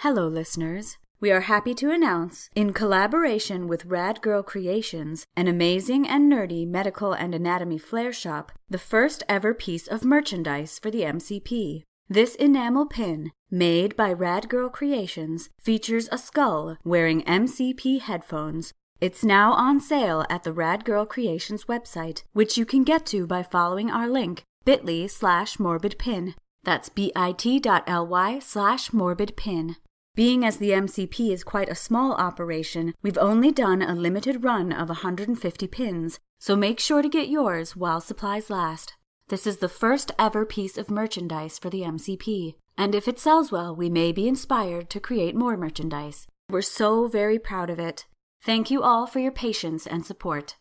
Hello, listeners. We are happy to announce, in collaboration with Rad Girl Creations, an amazing and nerdy medical and anatomy flare shop, the first ever piece of merchandise for the MCP. This enamel pin, made by Rad Girl Creations, features a skull wearing MCP headphones. It's now on sale at the Rad Girl Creations website, which you can get to by following our link, bit.ly/morbidpin. That's bit.ly/morbidpin. Being as the MCP is quite a small operation, we've only done a limited run of 150 pins, so make sure to get yours while supplies last. This is the first ever piece of merchandise for the MCP, and if it sells well, we may be inspired to create more merchandise. We're so very proud of it. Thank you all for your patience and support.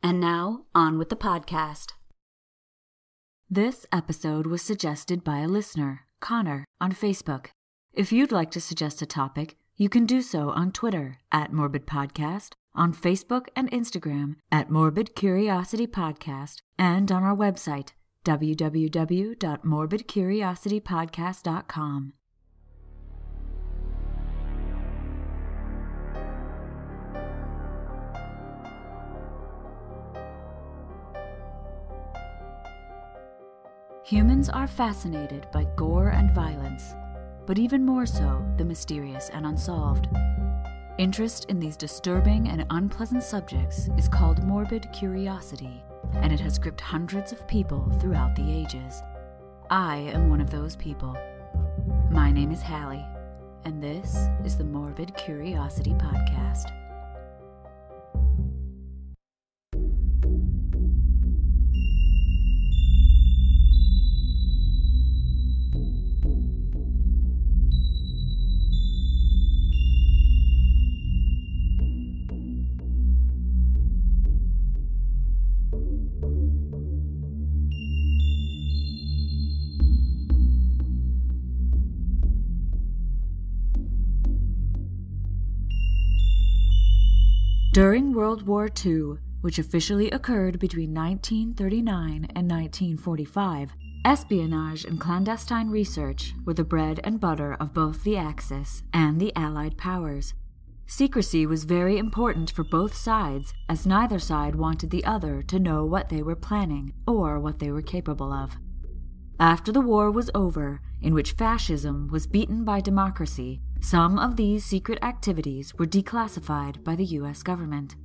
And now, on with the podcast. This episode was suggested by a listener, Connor, on Facebook. If you'd like to suggest a topic, you can do so on Twitter @MorbidPodcast, on Facebook and Instagram @MorbidCuriosityPodcast, and on our website, www.morbidcuriositypodcast.com. Humans are fascinated by gore and violence, but even more so, the mysterious and unsolved. Interest in these disturbing and unpleasant subjects is called morbid curiosity, and it has gripped hundreds of people throughout the ages. I am one of those people. My name is Hallie, and this is the Morbid Curiosity Podcast. During World War II, which officially occurred between 1939 and 1945, espionage and clandestine research were the bread and butter of both the Axis and the Allied powers. Secrecy was very important for both sides, as neither side wanted the other to know what they were planning or what they were capable of. After the war was over, in which fascism was beaten by democracy, some of these secret activities were declassified by the U.S. government.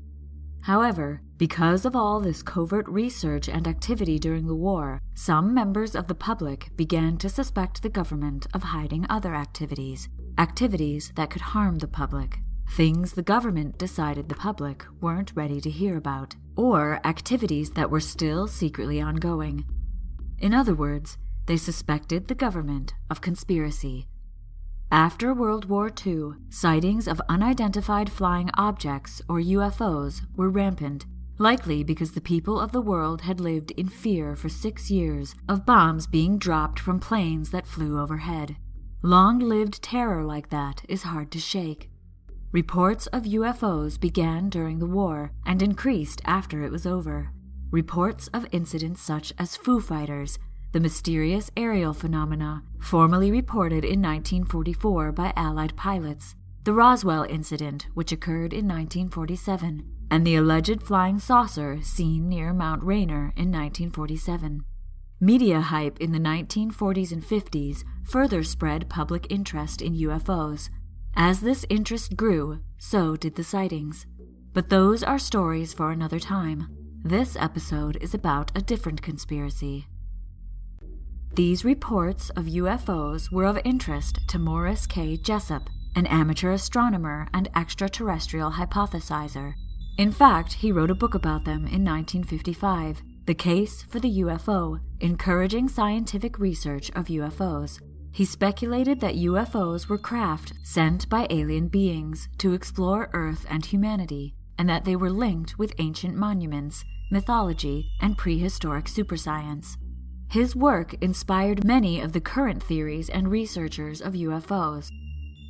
However, because of all this covert research and activity during the war, some members of the public began to suspect the government of hiding other activities that could harm the public, things the government decided the public weren't ready to hear about, or activities that were still secretly ongoing. In other words, they suspected the government of conspiracy. After World War II, sightings of unidentified flying objects, or UFOs, were rampant, likely because the people of the world had lived in fear for 6 years of bombs being dropped from planes that flew overhead. Long-lived terror like that is hard to shake. Reports of UFOs began during the war and increased after it was over. Reports of incidents such as Foo Fighters, the mysterious aerial phenomena formally reported in 1944 by Allied pilots, the Roswell incident, which occurred in 1947, and the alleged flying saucer seen near Mount Rainier in 1947. Media hype in the 1940s and 50s further spread public interest in UFOs. As this interest grew, so did the sightings. But those are stories for another time. This episode is about a different conspiracy. These reports of UFOs were of interest to Morris K. Jessup, an amateur astronomer and extraterrestrial hypothesizer. In fact, he wrote a book about them in 1955, The Case for the UFO, encouraging scientific research of UFOs. He speculated that UFOs were craft sent by alien beings to explore Earth and humanity, and that they were linked with ancient monuments, mythology, and prehistoric superscience. His work inspired many of the current theories and researchers of UFOs.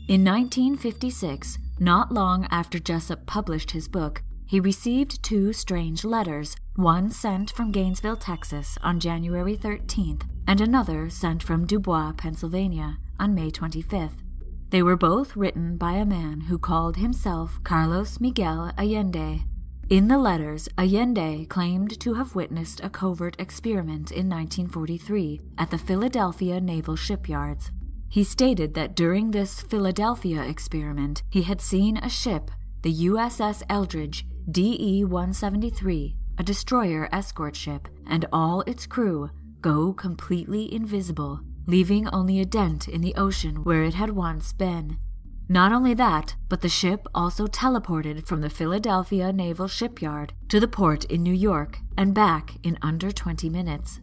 In 1956, not long after Jessup published his book, he received 2 strange letters, one sent from Gainesville, Texas on January 13th, and another sent from Dubois, Pennsylvania on May 25th. They were both written by a man who called himself Carlos Miguel Allende. In the letters, Allende claimed to have witnessed a covert experiment in 1943 at the Philadelphia naval shipyards. He stated that during this Philadelphia experiment, he had seen a ship, the USS Eldridge DE-173, a destroyer escort ship, and all its crew go completely invisible, leaving only a dent in the ocean where it had once been. Not only that, but the ship also teleported from the Philadelphia Naval Shipyard to the port in New York and back in under 20 minutes.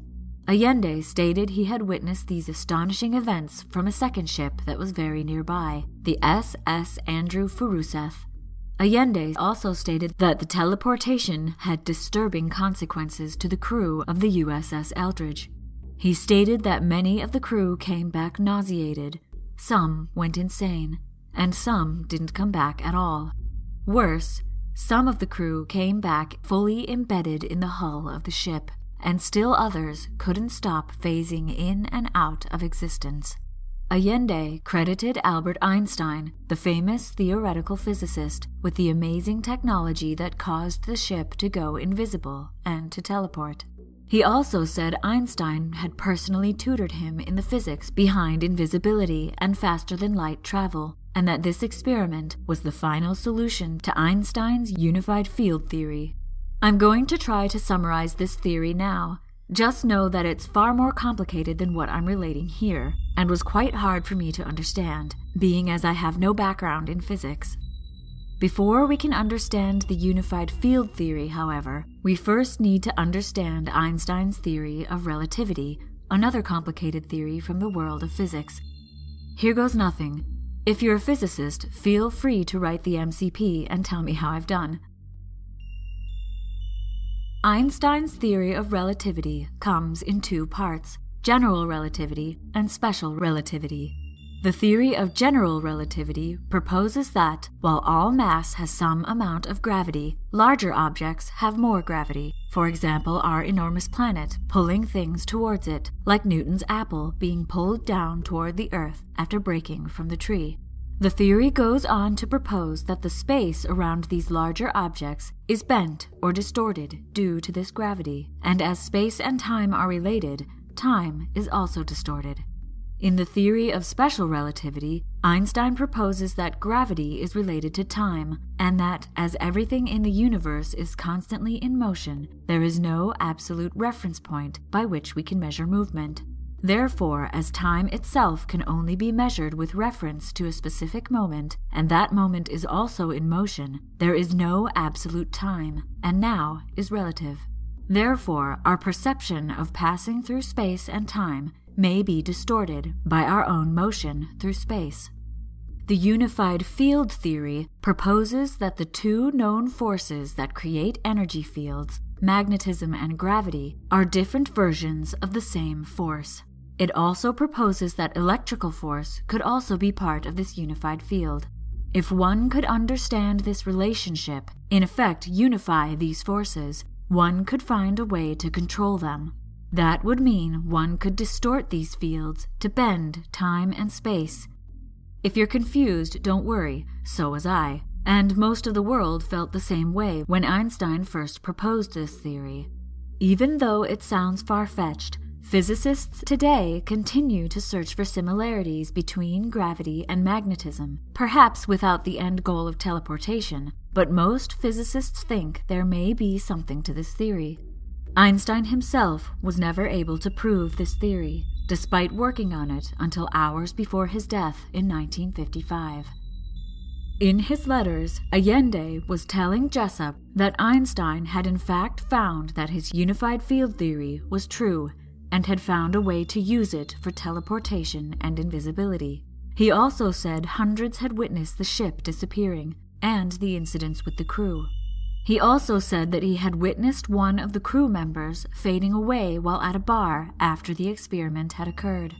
Allende stated he had witnessed these astonishing events from a second ship that was very nearby, the SS Andrew Furuseth. Allende also stated that the teleportation had disturbing consequences to the crew of the USS Eldridge. He stated that many of the crew came back nauseated, some went insane, and some didn't come back at all. Worse, some of the crew came back fully embedded in the hull of the ship, and still others couldn't stop phasing in and out of existence. Allende credited Albert Einstein, the famous theoretical physicist, with the amazing technology that caused the ship to go invisible and to teleport. He also said Einstein had personally tutored him in the physics behind invisibility and faster-than-light travel, and that this experiment was the final solution to Einstein's unified field theory. I'm going to try to summarize this theory now. Just know that it's far more complicated than what I'm relating here, and was quite hard for me to understand, being as I have no background in physics. Before we can understand the unified field theory, however, we first need to understand Einstein's theory of relativity, another complicated theory from the world of physics. Here goes nothing. If you're a physicist, feel free to write the MCP and tell me how I've done. Einstein's theory of relativity comes in two parts, general relativity and special relativity. The theory of general relativity proposes that, while all mass has some amount of gravity, larger objects have more gravity. For example, our enormous planet pulling things towards it, like Newton's apple being pulled down toward the Earth after breaking from the tree. The theory goes on to propose that the space around these larger objects is bent or distorted due to this gravity, and as space and time are related, time is also distorted. In the theory of special relativity, Einstein proposes that gravity is related to time, and that, as everything in the universe is constantly in motion, there is no absolute reference point by which we can measure movement. Therefore, as time itself can only be measured with reference to a specific moment, and that moment is also in motion, there is no absolute time, and now is relative. Therefore, our perception of passing through space and time may be distorted by our own motion through space. The unified field theory proposes that the two known forces that create energy fields, magnetism and gravity, are different versions of the same force. It also proposes that electrical force could also be part of this unified field. If one could understand this relationship, in effect unify these forces, one could find a way to control them. That would mean one could distort these fields to bend time and space. If you're confused, don't worry, so was I, and most of the world felt the same way when Einstein first proposed this theory. Even though it sounds far-fetched, physicists today continue to search for similarities between gravity and magnetism, perhaps without the end goal of teleportation, but most physicists think there may be something to this theory. Einstein himself was never able to prove this theory, despite working on it until hours before his death in 1955. In his letters, Allende was telling Jessup that Einstein had in fact found that his unified field theory was true and had found a way to use it for teleportation and invisibility. He also said hundreds had witnessed the ship disappearing and the incidents with the crew. He also said that he had witnessed one of the crew members fading away while at a bar after the experiment had occurred.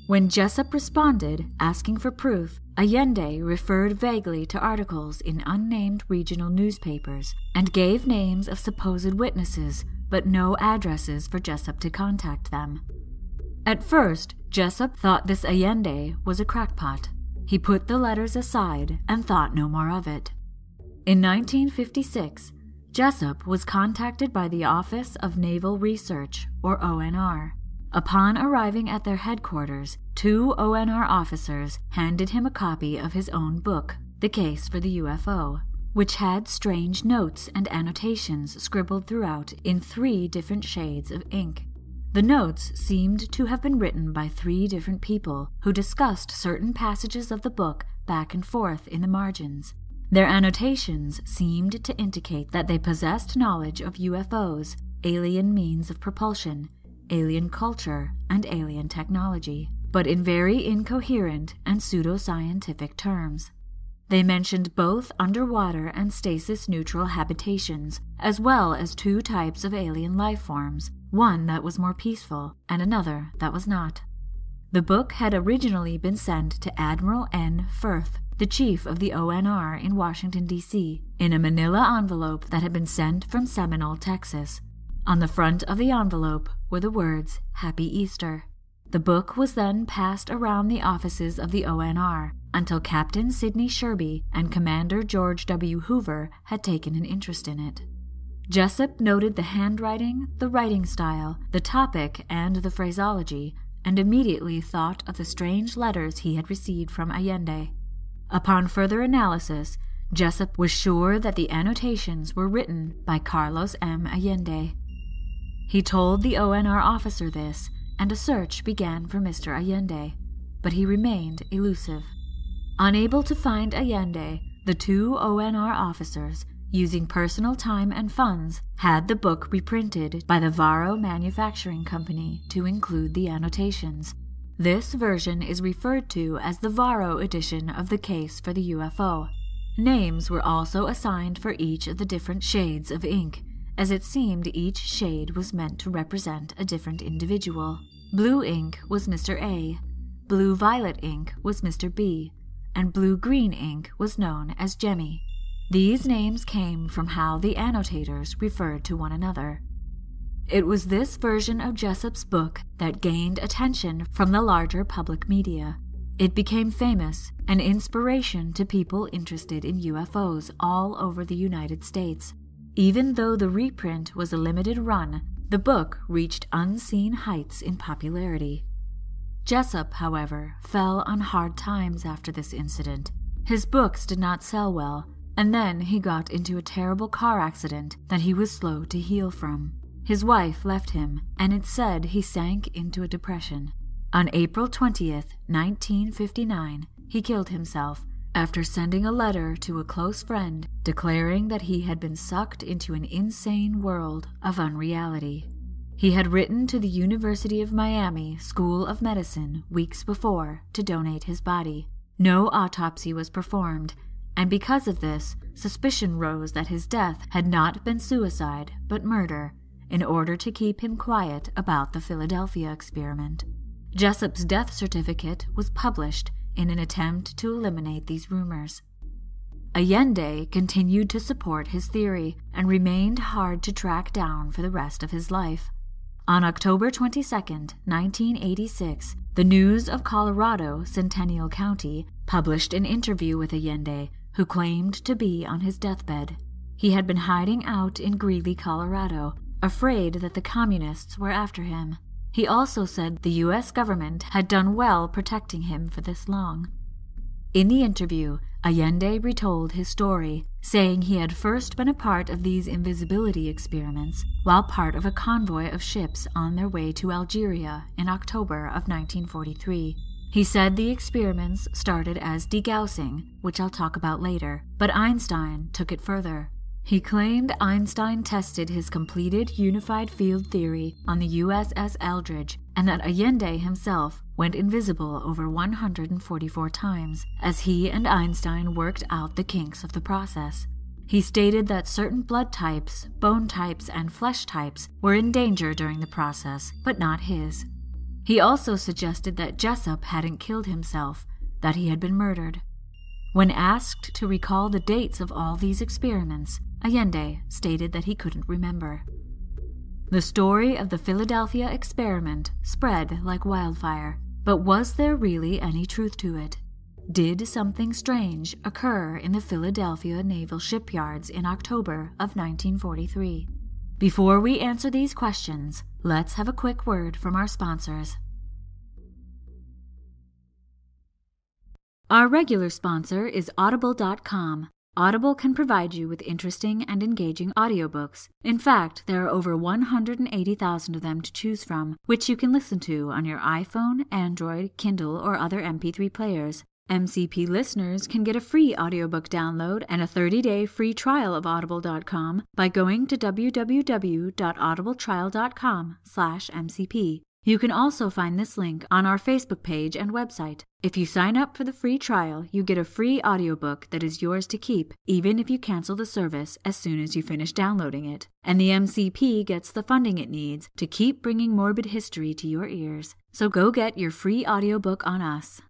When Jessup responded, asking for proof, Allende referred vaguely to articles in unnamed regional newspapers and gave names of supposed witnesses, but no addresses for Jessup to contact them. At first, Jessup thought this Allende was a crackpot. He put the letters aside and thought no more of it. In 1956, Jessup was contacted by the Office of Naval Research, or ONR. Upon arriving at their headquarters, 2 ONR officers handed him a copy of his own book, The Case for the UFO, which had strange notes and annotations scribbled throughout in 3 different shades of ink. The notes seemed to have been written by 3 different people who discussed certain passages of the book back and forth in the margins. Their annotations seemed to indicate that they possessed knowledge of UFOs, alien means of propulsion, alien culture, and alien technology, but in very incoherent and pseudoscientific terms. They mentioned both underwater and stasis-neutral habitations, as well as 2 types of alien life forms, one that was more peaceful and another that was not. The book had originally been sent to Admiral N. Firth, the chief of the ONR in Washington, D.C., in a manila envelope that had been sent from Seminole, Texas. On the front of the envelope were the words, "Happy Easter." The book was then passed around the offices of the ONR until Captain Sidney Sherby and Commander George W. Hoover had taken an interest in it. Jessup noted the handwriting, the writing style, the topic, and the phraseology, and immediately thought of the strange letters he had received from Allende. Upon further analysis, Jessup was sure that the annotations were written by Carlos M. Allende. He told the ONR officer this, and a search began for Mr. Allende, but he remained elusive. Unable to find Allende, the 2 ONR officers, using personal time and funds, had the book reprinted by the Varro Manufacturing Company to include the annotations. This version is referred to as the Varro edition of The Case for the UFO. Names were also assigned for each of the different shades of ink, as it seemed each shade was meant to represent a different individual. Blue ink was Mr. A, blue-violet ink was Mr. B, and blue-green ink was known as Jemmy. These names came from how the annotators referred to one another. It was this version of Jessup's book that gained attention from the larger public media. It became famous, an inspiration to people interested in UFOs all over the United States. Even though the reprint was a limited run, the book reached unseen heights in popularity. Jessup, however, fell on hard times after this incident. His books did not sell well, and then he got into a terrible car accident that he was slow to heal from. His wife left him, and it's said he sank into a depression. On April 20th, 1959, he killed himself after sending a letter to a close friend declaring that he had been sucked into an insane world of unreality. He had written to the University of Miami School of Medicine weeks before to donate his body. No autopsy was performed, and because of this, suspicion rose that his death had not been suicide but murder, in order to keep him quiet about the Philadelphia experiment. Jessup's death certificate was published in an attempt to eliminate these rumors. Allende continued to support his theory and remained hard to track down for the rest of his life. On October 22, 1986, the News of Colorado, Centennial County, published an interview with Allende, who claimed to be on his deathbed. He had been hiding out in Greeley, Colorado, afraid that the communists were after him. He also said the U.S. government had done well protecting him for this long. In the interview, Allende retold his story, saying he had first been a part of these invisibility experiments while part of a convoy of ships on their way to Algeria in October of 1943. He said the experiments started as degaussing, which I'll talk about later, but Einstein took it further. He claimed Einstein tested his completed unified field theory on the USS Eldridge, and that Allende himself went invisible over 144 times as he and Einstein worked out the kinks of the process. He stated that certain blood types, bone types, and flesh types were in danger during the process, but not his. He also suggested that Jessup hadn't killed himself, that he had been murdered. When asked to recall the dates of all these experiments, Allende stated that he couldn't remember. The story of the Philadelphia experiment spread like wildfire, but was there really any truth to it? Did something strange occur in the Philadelphia naval shipyards in October of 1943? Before we answer these questions, let's have a quick word from our sponsors. Our regular sponsor is Audible.com. Audible can provide you with interesting and engaging audiobooks. In fact, there are over 180,000 of them to choose from, which you can listen to on your iPhone, Android, Kindle, or other MP3 players. MCP listeners can get a free audiobook download and a 30-day free trial of Audible.com by going to www.audibletrial.com/MCP. You can also find this link on our Facebook page and website. If you sign up for the free trial, you get a free audiobook that is yours to keep, even if you cancel the service as soon as you finish downloading it. And the MCP gets the funding it needs to keep bringing morbid history to your ears. So go get your free audiobook on us.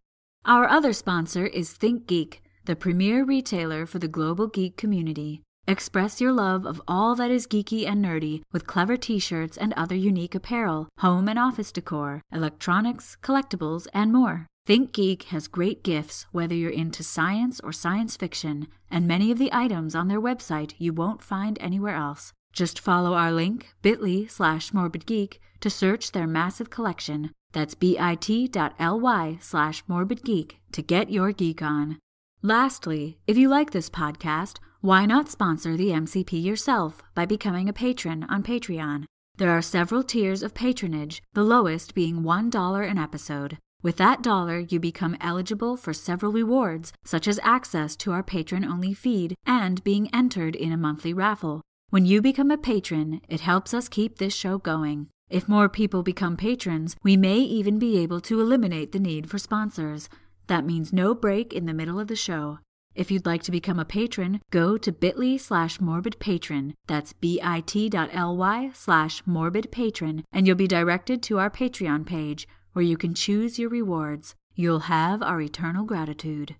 Our other sponsor is ThinkGeek, the premier retailer for the global geek community. Express your love of all that is geeky and nerdy with clever t-shirts and other unique apparel, home and office decor, electronics, collectibles, and more. ThinkGeek has great gifts whether you're into science or science fiction, and many of the items on their website you won't find anywhere else. Just follow our link, bit.ly/morbidgeek, to search their massive collection. That's bit.ly/morbidgeek to get your geek on. Lastly, if you like this podcast, why not sponsor the MCP yourself by becoming a patron on Patreon? There are several tiers of patronage, the lowest being $1 an episode. With that dollar, you become eligible for several rewards, such as access to our patron-only feed and being entered in a monthly raffle. When you become a patron, it helps us keep this show going. If more people become patrons, we may even be able to eliminate the need for sponsors. That means no break in the middle of the show. If you'd like to become a patron, go to bit.ly/morbidpatron. That's bit.ly/morbidpatron, and you'll be directed to our Patreon page, where you can choose your rewards. You'll have our eternal gratitude.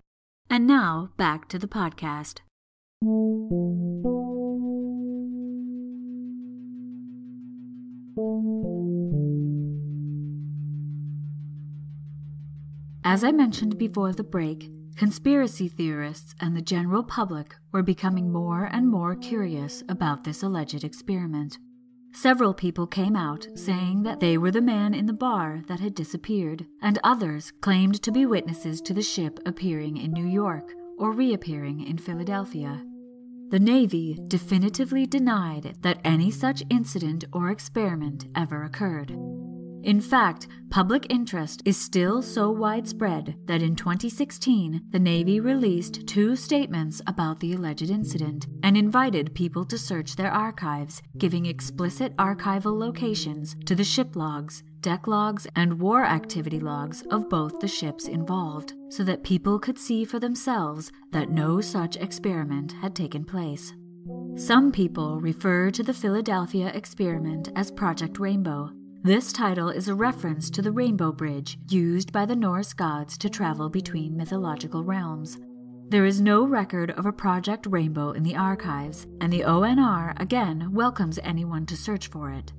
And now, back to the podcast. As I mentioned before the break, conspiracy theorists and the general public were becoming more and more curious about this alleged experiment. Several people came out saying that they were the man in the bar that had disappeared, and others claimed to be witnesses to the ship appearing in New York or reappearing in Philadelphia. The Navy definitively denied that any such incident or experiment ever occurred. In fact, public interest is still so widespread that in 2016, the Navy released 2 statements about the alleged incident and invited people to search their archives, giving explicit archival locations to the ship logs, deck logs, and war activity logs of both the ships involved, so that people could see for themselves that no such experiment had taken place. Some people refer to the Philadelphia experiment as Project Rainbow. This title is a reference to the Rainbow Bridge used by the Norse gods to travel between mythological realms. There is no record of a Project Rainbow in the archives, and the ONR again welcomes anyone to search for it.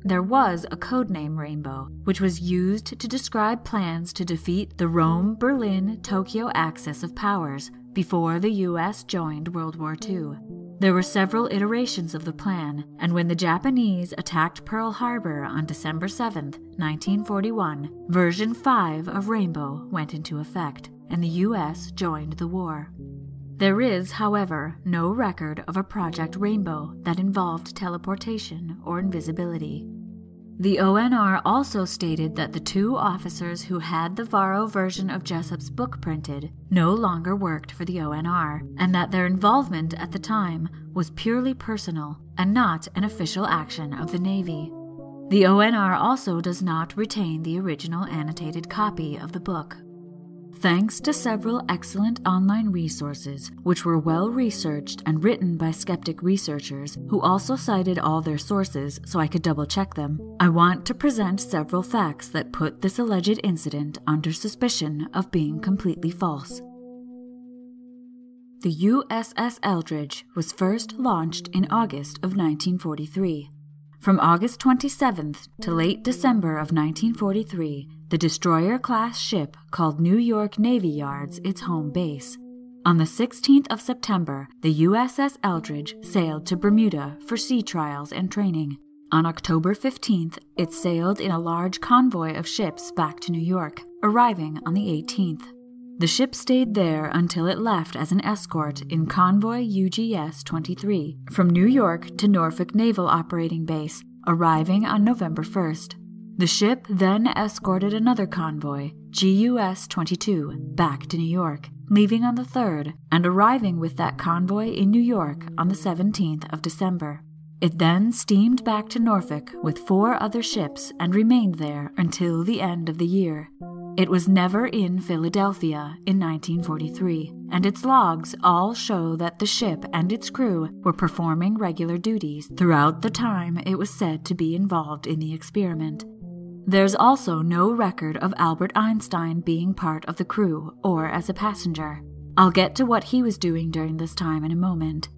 There was a codename Rainbow, which was used to describe plans to defeat the Rome-Berlin-Tokyo axis of powers before the U.S. joined World War II. There were several iterations of the plan, and when the Japanese attacked Pearl Harbor on December 7, 1941, version 5 of Rainbow went into effect, and the U.S. joined the war. There is, however, no record of a Project Rainbow that involved teleportation or invisibility. The ONR also stated that the 2 officers who had the Varro version of Jessup's book printed no longer worked for the ONR, and that their involvement at the time was purely personal and not an official action of the Navy. The ONR also does not retain the original annotated copy of the book. Thanks to several excellent online resources, which were well researched and written by skeptic researchers who also cited all their sources so I could double-check them, I want to present several facts that put this alleged incident under suspicion of being completely false. The USS Eldridge was first launched in August of 1943. From August 27th to late December of 1943, the destroyer-class ship called New York Navy Yard's its home base. On the 16th of September, the USS Eldridge sailed to Bermuda for sea trials and training. On October 15th, it sailed in a large convoy of ships back to New York, arriving on the 18th. The ship stayed there until it left as an escort in convoy UGS-23 from New York to Norfolk Naval Operating Base, arriving on November 1st. The ship then escorted another convoy, GUS-22, back to New York, leaving on the 3rd and arriving with that convoy in New York on the 17th of December. It then steamed back to Norfolk with 4 other ships and remained there until the end of the year. It was never in Philadelphia in 1943, and its logs all show that the ship and its crew were performing regular duties throughout the time it was said to be involved in the experiment. There's also no record of Albert Einstein being part of the crew or as a passenger. I'll get to what he was doing during this time in a moment.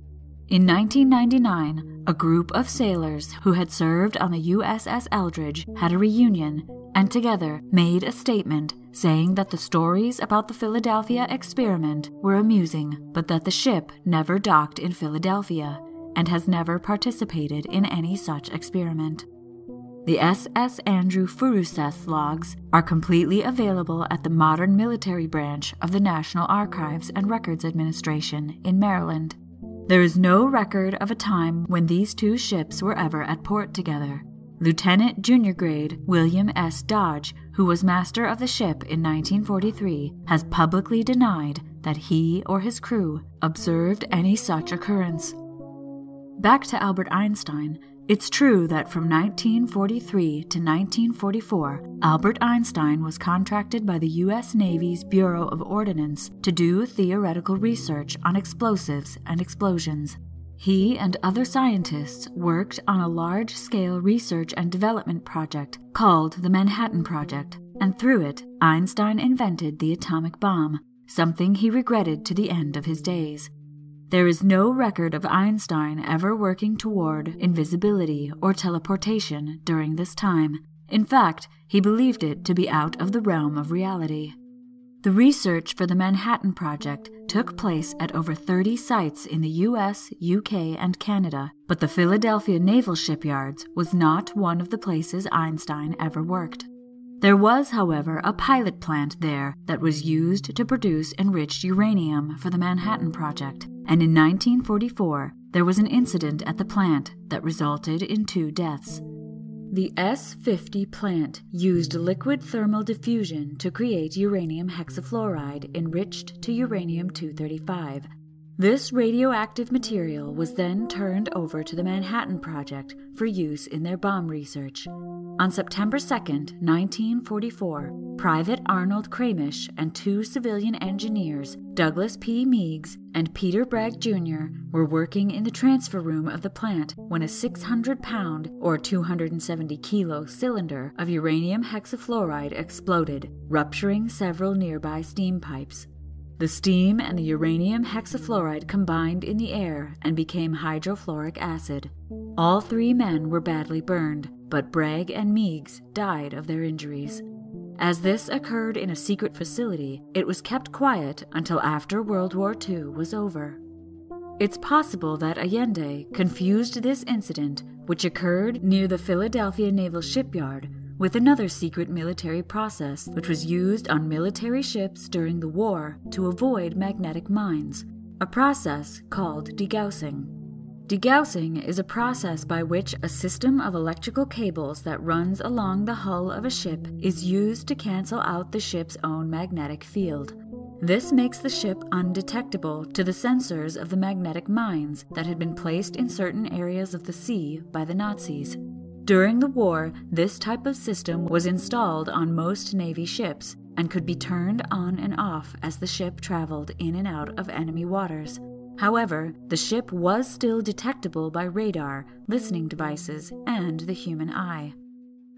In 1999, a group of sailors who had served on the USS Eldridge had a reunion and together made a statement saying that the stories about the Philadelphia experiment were amusing, but that the ship never docked in Philadelphia and has never participated in any such experiment. The SS Andrew Furuseth's logs are completely available at the Modern Military Branch of the National Archives and Records Administration in Maryland. There is no record of a time when these 2 ships were ever at port together. Lieutenant Junior Grade William S. Dodge, who was master of the ship in 1943, has publicly denied that he or his crew observed any such occurrence. Back to Albert Einstein, it's true that from 1943 to 1944, Albert Einstein was contracted by the U.S. Navy's Bureau of Ordnance to do theoretical research on explosives and explosions. He and other scientists worked on a large-scale research and development project called the Manhattan Project, and through it, Einstein invented the atomic bomb, something he regretted to the end of his days. There is no record of Einstein ever working toward invisibility or teleportation during this time. In fact, he believed it to be out of the realm of reality. The research for the Manhattan Project took place at over 30 sites in the US, UK, and Canada, but the Philadelphia Naval Shipyards was not one of the places Einstein ever worked. There was, however, a pilot plant there that was used to produce enriched uranium for the Manhattan Project, and in 1944 there was an incident at the plant that resulted in 2 deaths. The S-50 plant used liquid thermal diffusion to create uranium hexafluoride enriched to uranium-235. This radioactive material was then turned over to the Manhattan Project for use in their bomb research. On September 2, 1944, Private Arnold Kramish and 2 civilian engineers, Douglas P. Meigs and Peter Bragg Jr., were working in the transfer room of the plant when a 600-pound or 270-kilo cylinder of uranium hexafluoride exploded, rupturing several nearby steam pipes. The steam and the uranium hexafluoride combined in the air and became hydrofluoric acid. All 3 men were badly burned, but Bragg and Meigs died of their injuries. As this occurred in a secret facility, it was kept quiet until after World War II was over. It's possible that Allende confused this incident, which occurred near the Philadelphia Naval Shipyard, with another secret military process which was used on military ships during the war to avoid magnetic mines, a process called degaussing. Degaussing is a process by which a system of electrical cables that runs along the hull of a ship is used to cancel out the ship's own magnetic field. This makes the ship undetectable to the sensors of the magnetic mines that had been placed in certain areas of the sea by the Nazis. During the war, this type of system was installed on most Navy ships and could be turned on and off as the ship traveled in and out of enemy waters. However, the ship was still detectable by radar, listening devices, and the human eye.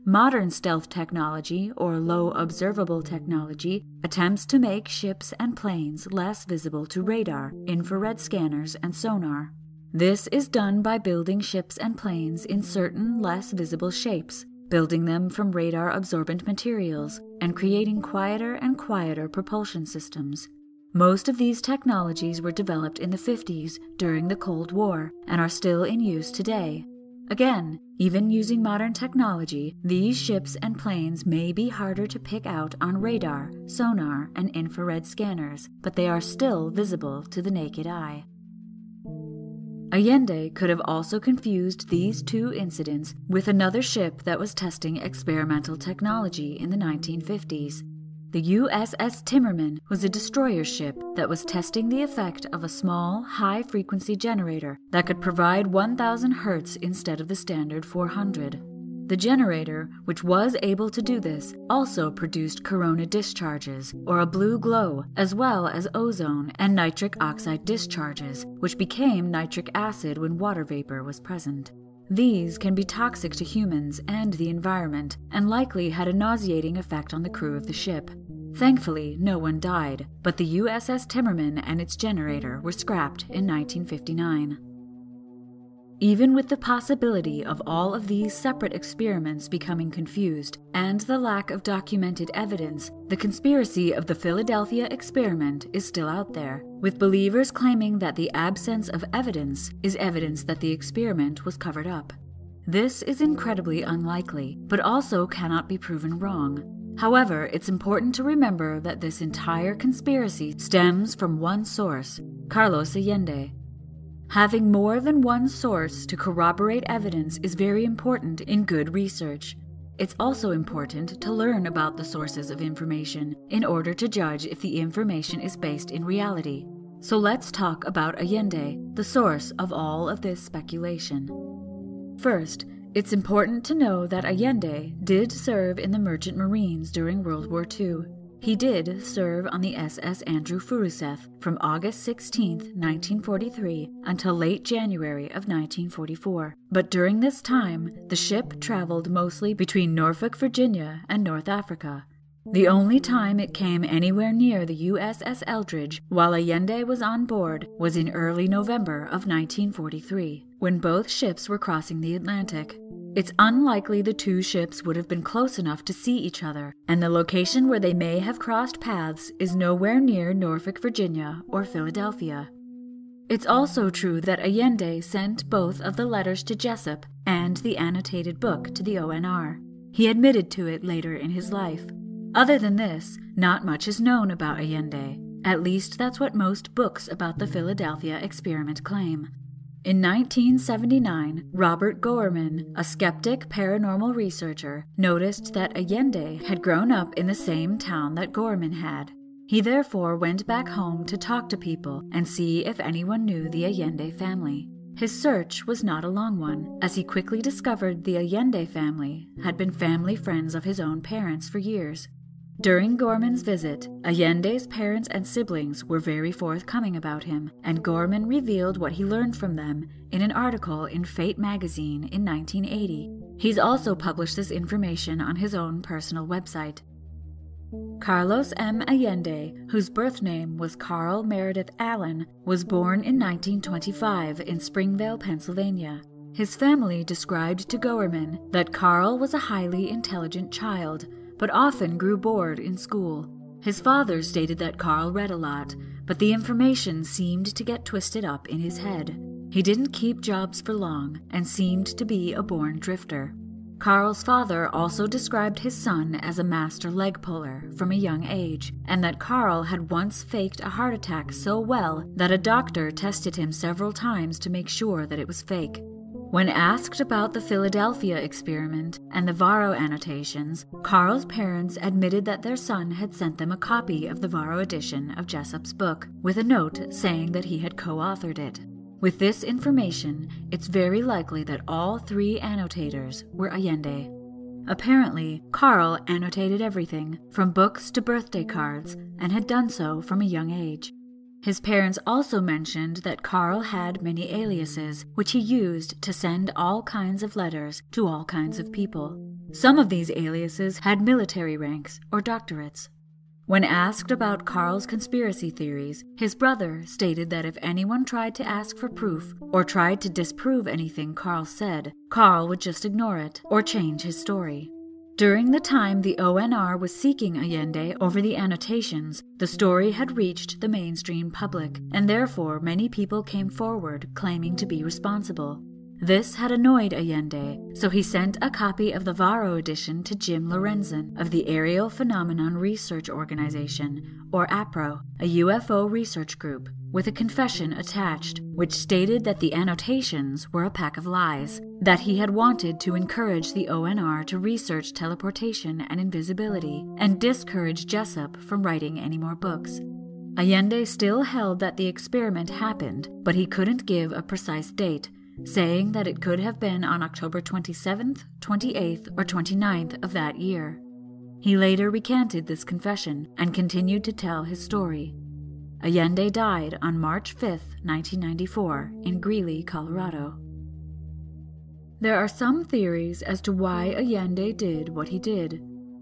Modern stealth technology, or low observable technology, attempts to make ships and planes less visible to radar, infrared scanners, and sonar. This is done by building ships and planes in certain less visible shapes, building them from radar-absorbent materials and creating quieter and quieter propulsion systems. Most of these technologies were developed in the 50s during the Cold War and are still in use today. Again, even using modern technology, these ships and planes may be harder to pick out on radar, sonar, and infrared scanners, but they are still visible to the naked eye. Allende could have also confused these two incidents with another ship that was testing experimental technology in the 1950s. The USS Timmerman was a destroyer ship that was testing the effect of a small, high-frequency generator that could provide 1,000 Hz instead of the standard 400. The generator, which was able to do this, also produced corona discharges, or a blue glow, as well as ozone and nitric oxide discharges, which became nitric acid when water vapor was present. These can be toxic to humans and the environment, and likely had a nauseating effect on the crew of the ship. Thankfully, no one died, but the USS Timmerman and its generator were scrapped in 1959. Even with the possibility of all of these separate experiments becoming confused and the lack of documented evidence, the conspiracy of the Philadelphia experiment is still out there, with believers claiming that the absence of evidence is evidence that the experiment was covered up. This is incredibly unlikely, but also cannot be proven wrong. However, it's important to remember that this entire conspiracy stems from one source, Carlos Allende. Having more than one source to corroborate evidence is very important in good research. It's also important to learn about the sources of information in order to judge if the information is based in reality. So let's talk about Allende, the source of all of this speculation. First, it's important to know that Allende did serve in the Merchant Marines during World War II. He did serve on the SS Andrew Furuseth from August 16, 1943 until late January of 1944. But during this time, the ship traveled mostly between Norfolk, Virginia and North Africa. The only time it came anywhere near the USS Eldridge while Allende was on board was in early November of 1943, when both ships were crossing the Atlantic. It's unlikely the two ships would have been close enough to see each other, and the location where they may have crossed paths is nowhere near Norfolk, Virginia, or Philadelphia. It's also true that Allende sent both of the letters to Jessup and the annotated book to the ONR. He admitted to it later in his life. Other than this, not much is known about Allende. At least that's what most books about the Philadelphia experiment claim. In 1979, Robert Gorman, a skeptic paranormal researcher, noticed that Allende had grown up in the same town that Gorman had. He therefore went back home to talk to people and see if anyone knew the Allende family. His search was not a long one, as he quickly discovered the Allende family had been family friends of his own parents for years. During Gorman's visit, Allende's parents and siblings were very forthcoming about him, and Gorman revealed what he learned from them in an article in Fate magazine in 1980. He's also published this information on his own personal website. Carlos M. Allende, whose birth name was Carl Meredith Allen, was born in 1925 in Springvale, Pennsylvania. His family described to Gorman that Carl was a highly intelligent child, but often grew bored in school. His father stated that Carl read a lot, but the information seemed to get twisted up in his head. He didn't keep jobs for long and seemed to be a born drifter. Carl's father also described his son as a master leg puller from a young age, and that Carl had once faked a heart attack so well that a doctor tested him several times to make sure that it was fake. When asked about the Philadelphia experiment and the Varro annotations, Carl's parents admitted that their son had sent them a copy of the Varro edition of Jessup's book, with a note saying that he had co-authored it. With this information, it's very likely that all three annotators were Allende. Apparently, Carl annotated everything, from books to birthday cards, and had done so from a young age. His parents also mentioned that Carl had many aliases, which he used to send all kinds of letters to all kinds of people. Some of these aliases had military ranks or doctorates. When asked about Carl's conspiracy theories, his brother stated that if anyone tried to ask for proof or tried to disprove anything Carl said, Carl would just ignore it or change his story. During the time the ONR was seeking Allende over the annotations, the story had reached the mainstream public, and therefore many people came forward claiming to be responsible. This had annoyed Allende, so he sent a copy of the Varro edition to Jim Lorenzen of the Aerial Phenomenon Research Organization, or APRO, a UFO research group, with a confession attached, which stated that the annotations were a pack of lies, that he had wanted to encourage the ONR to research teleportation and invisibility, and discourage Jessup from writing any more books. Allende still held that the experiment happened, but he couldn't give a precise date, saying that it could have been on October 27th, 28th, or 29th of that year. He later recanted this confession and continued to tell his story. Allende died on March 5, 1994, in Greeley, Colorado. There are some theories as to why Allende did what he did.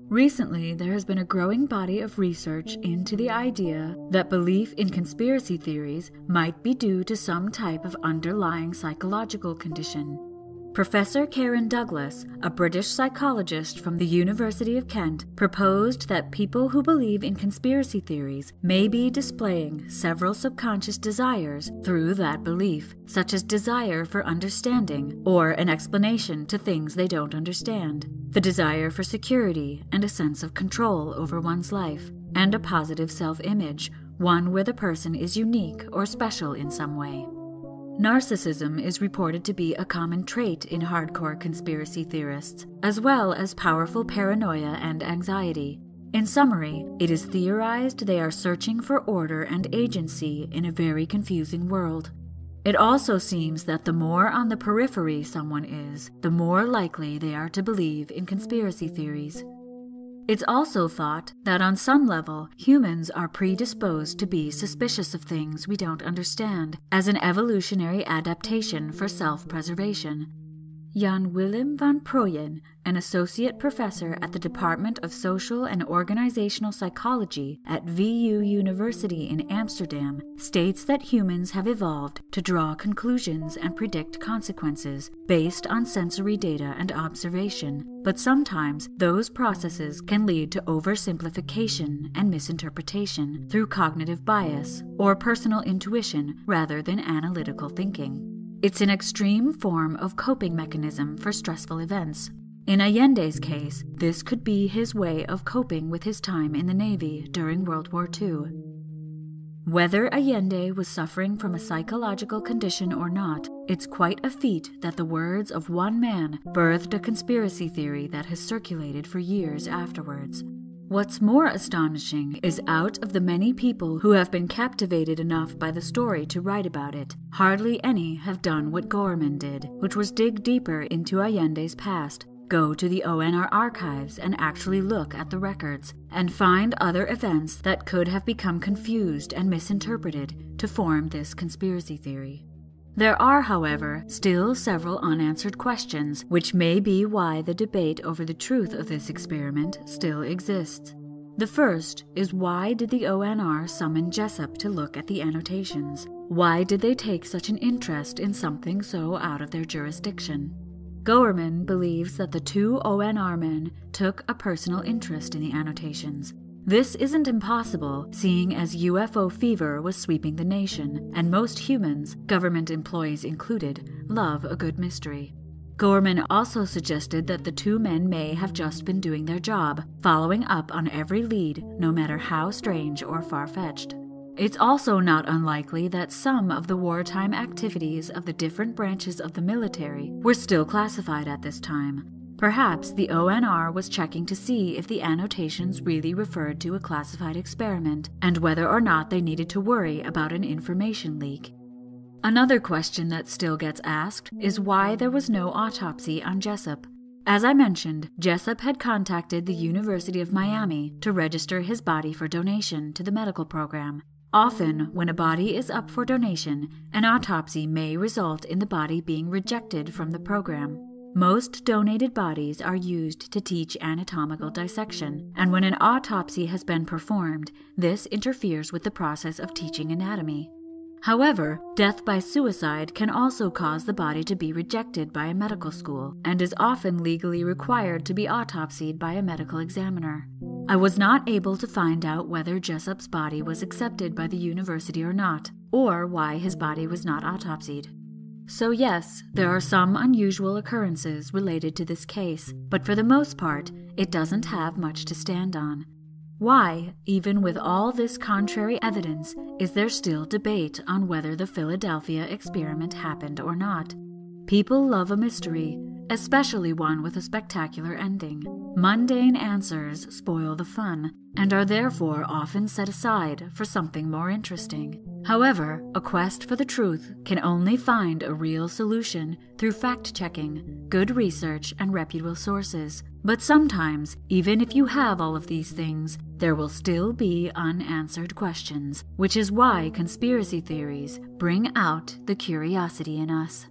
Recently, there has been a growing body of research into the idea that belief in conspiracy theories might be due to some type of underlying psychological condition. Professor Karen Douglas, a British psychologist from the University of Kent, proposed that people who believe in conspiracy theories may be displaying several subconscious desires through that belief, such as desire for understanding or an explanation to things they don't understand, the desire for security and a sense of control over one's life, and a positive self-image, one where the person is unique or special in some way. Narcissism is reported to be a common trait in hardcore conspiracy theorists, as well as powerful paranoia and anxiety. In summary, it is theorized they are searching for order and agency in a very confusing world. It also seems that the more on the periphery someone is, the more likely they are to believe in conspiracy theories. It's also thought that on some level, humans are predisposed to be suspicious of things we don't understand as an evolutionary adaptation for self-preservation. Jan Willem van Prooyen, an associate professor at the Department of Social and Organizational Psychology at VU University in Amsterdam, states that humans have evolved to draw conclusions and predict consequences based on sensory data and observation, but sometimes those processes can lead to oversimplification and misinterpretation through cognitive bias or personal intuition rather than analytical thinking. It's an extreme form of coping mechanism for stressful events. In Allende's case, this could be his way of coping with his time in the Navy during World War II. Whether Allende was suffering from a psychological condition or not, it's quite a feat that the words of one man birthed a conspiracy theory that has circulated for years afterwards. What's more astonishing is out of the many people who have been captivated enough by the story to write about it, hardly any have done what Gorman did, which was dig deeper into Allende's past, go to the ONR archives and actually look at the records, and find other events that could have become confused and misinterpreted to form this conspiracy theory. There are, however, still several unanswered questions, which may be why the debate over the truth of this experiment still exists. The first is, why did the ONR summon Jessup to look at the annotations? Why did they take such an interest in something so out of their jurisdiction? Gorman believes that the two ONR men took a personal interest in the annotations. This isn't impossible, seeing as UFO fever was sweeping the nation, and most humans, government employees included, love a good mystery. Gorman also suggested that the two men may have just been doing their job, following up on every lead, no matter how strange or far-fetched. It's also not unlikely that some of the wartime activities of the different branches of the military were still classified at this time. Perhaps the ONR was checking to see if the annotations really referred to a classified experiment, and whether or not they needed to worry about an information leak. Another question that still gets asked is why there was no autopsy on Jessup. As I mentioned, Jessup had contacted the University of Miami to register his body for donation to the medical program. Often, when a body is up for donation, an autopsy may result in the body being rejected from the program. Most donated bodies are used to teach anatomical dissection, and when an autopsy has been performed, this interferes with the process of teaching anatomy. However, death by suicide can also cause the body to be rejected by a medical school, and is often legally required to be autopsied by a medical examiner. I was not able to find out whether Jessup's body was accepted by the university or not, or why his body was not autopsied. So yes, there are some unusual occurrences related to this case, but for the most part, it doesn't have much to stand on. Why, even with all this contrary evidence, is there still debate on whether the Philadelphia experiment happened or not? People love a mystery, especially one with a spectacular ending. Mundane answers spoil the fun, and are therefore often set aside for something more interesting. However, a quest for the truth can only find a real solution through fact-checking, good research, and reputable sources. But sometimes, even if you have all of these things, there will still be unanswered questions, which is why conspiracy theories bring out the curiosity in us.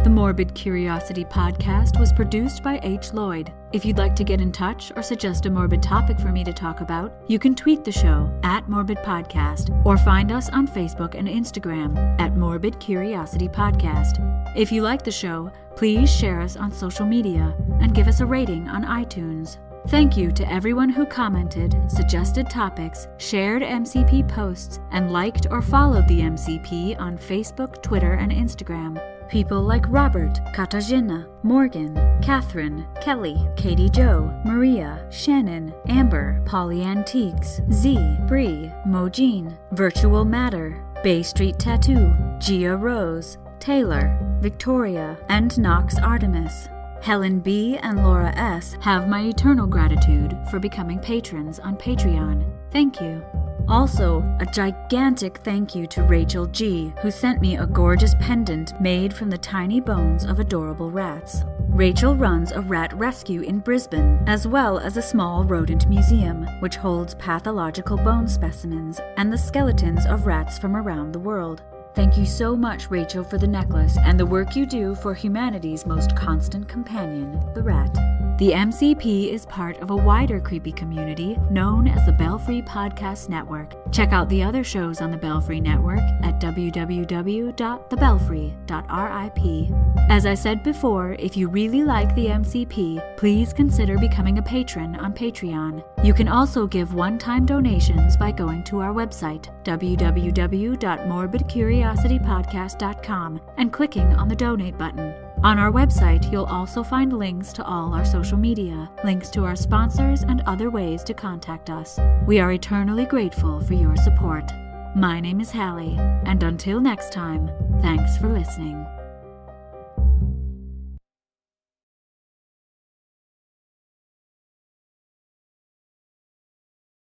The Morbid Curiosity podcast was produced by H. Lloyd. If you'd like to get in touch or suggest a morbid topic for me to talk about, you can tweet the show @MorbidPodcast or find us on Facebook and Instagram @Morbid Curiosity Podcast. If you like the show, please share us on social media and give us a rating on iTunes. Thank you to everyone who commented, suggested topics, shared MCP posts, and liked or followed the MCP on Facebook, Twitter, and Instagram. People like Robert, Katarzyna, Morgan, Catherine, Kelly, Katie Jo, Maria, Shannon, Amber, Polly Antiques, Z, Bree, Mojine, Virtual Matter, Bay Street Tattoo, Gia Rose, Taylor, Victoria, and Knox Artemis. Helen B. and Laura S. have my eternal gratitude for becoming patrons on Patreon. Thank you. Also, a gigantic thank you to Rachel G., who sent me a gorgeous pendant made from the tiny bones of adorable rats. Rachel runs a rat rescue in Brisbane, as well as a small rodent museum, which holds pathological bone specimens and the skeletons of rats from around the world. Thank you so much, Rachel, for the necklace and the work you do for humanity's most constant companion, the rat. The MCP is part of a wider creepy community known as the Belfry Podcast Network. Check out the other shows on the Belfry Network at www.thebelfry.rip. As I said before, if you really like the MCP, please consider becoming a patron on Patreon. You can also give one-time donations by going to our website, www.morbidcuriositypodcast.com, and clicking on the donate button. On our website, you'll also find links to all our social media, links to our sponsors, and other ways to contact us. We are eternally grateful for your support. My name is Hallie, and until next time, thanks for listening.